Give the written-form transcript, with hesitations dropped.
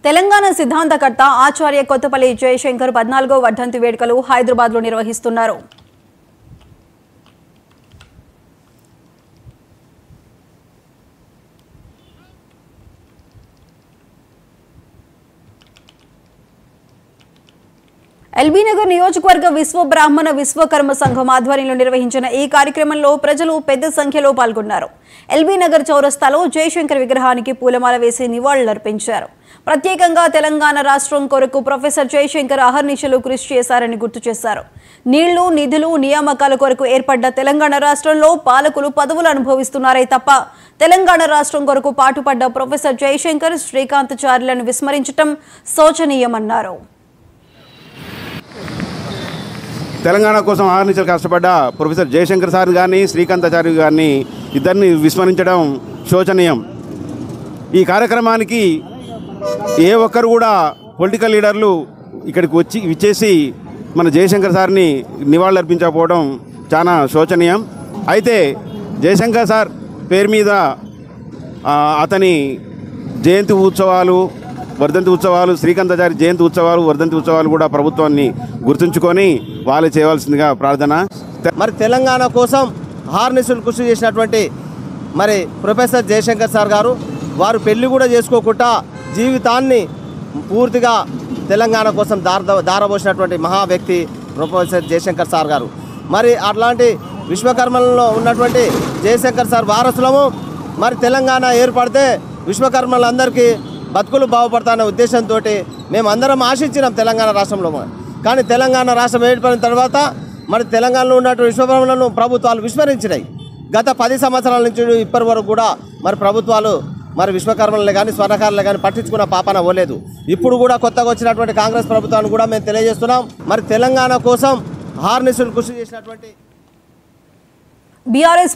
తెలంగాణ సిద్ధాంతకర్త ఆచార్య కొత్తపల్లి జయశంకర్ 14వ వర్ధంతి వేడుకలు హైదరాబాద్లో నిర్వహిస్తున్నారు. ఎల్బీ నగర్ నియోజకవర్గ విశ్వ బ్రాహ్మణ విశ్వకర్మ సంఘం ఆధ్వర్యంలో నిర్వహించిన ఈ కార్యక్రమంలో ప్రజలు పెద్ద సంఖ్యలో పాల్గొన్నారు. ఎల్బీ నగర్ చౌరస్తాలో జయశంకర్ విగ్రహానికి పూలమాల వేసి నివాళులర్పించారు. ప్రత్యేకంగా తెలంగాణ రాష్ట్రం కొరకు ప్రొఫెసర్ జయశంకర్ అహర్నిశలు కృషి చేశారని గుర్తు చేశారు. నీళ్లు, నిధులు, నియామకాల కొరకు ఏర్పడ్డ తెలంగాణ రాష్ట్రంలో పాలకులు పదవులు అనుభవిస్తున్నారే తప్ప తెలంగాణ రాష్ట్రం కొరకు పాటుపడ్డ ప్రొఫెసర్ జయశంకర్, శ్రీకాంతాచార్యులను విస్మరించడం శోచనీయమన్నారు. తెలంగాణ కోసం ఆహర్నిశలు కష్టపడ్డ ప్రొఫెసర్ జయశంకర్ సార్ గారిని, శ్రీకాంతాచార్య గారిని ఇద్దరిని విస్మరించడం శోచనీయం. ఈ కార్యక్రమానికి ఏ ఒక్కరు కూడా పొలిటికల్ లీడర్లు ఇక్కడికి విచ్చేసి మన జయశంకర్ సార్ని నివాళులర్పించకపోవడం చాలా శోచనీయం. అయితే జయశంకర్ సార్ పేరు మీద అతని జయంతి ఉత్సవాలు, వర్ధంతి ఉత్సవాలు, శ్రీకాంతాచార్య జయంతి ఉత్సవాలు, వర్ధంతి ఉత్సవాలు కూడా ప్రభుత్వాన్ని గుర్తుంచుకొని వాళ్ళు చేయవలసిందిగా ప్రార్థన. మరి తెలంగాణ కోసం అహర్నిశలు కృషి చేసినటువంటి మరి ప్రొఫెసర్ జయశంకర్ సార్ గారు, వారు పెళ్లి కూడా చేసుకోకుండా జీవితాన్ని పూర్తిగా తెలంగాణ కోసం దారబోసినటువంటి మహా వ్యక్తి ప్రొఫెసర్ జయశంకర్ సార్ గారు. మరి అట్లాంటి విశ్వకర్మలలో ఉన్నటువంటి జయశంకర్ సార్ వారసులము. మరి తెలంగాణ ఏర్పడితే విశ్వకర్మలందరికీ బతుకులు బాగుపడతానే ఉద్దేశంతో మేము అందరం ఆశించినాం తెలంగాణ రాష్ట్రంలో. కానీ తెలంగాణ రాష్ట్రం ఏర్పడిన తర్వాత మరి తెలంగాణలో ఉన్నటువంటి విశ్వకర్మలను ప్రభుత్వాలు విస్మరించినాయి. గత 10 సంవత్సరాల నుంచి ఇప్పటి వరకు కూడా మరి ప్రభుత్వాలు మరి విశ్వకర్మలే కానీ స్వర్ణకారులే కానీ పట్టించుకున్న పాపన పోలేదు. ఇప్పుడు కూడా కొత్తగా వచ్చినటువంటి కాంగ్రెస్ ప్రభుత్వాన్ని కూడా మేము తెలియజేస్తున్నాం. మరి తెలంగాణ కోసం అహర్నిశలు కృషి చేసినటువంటి బీఆర్ఎస్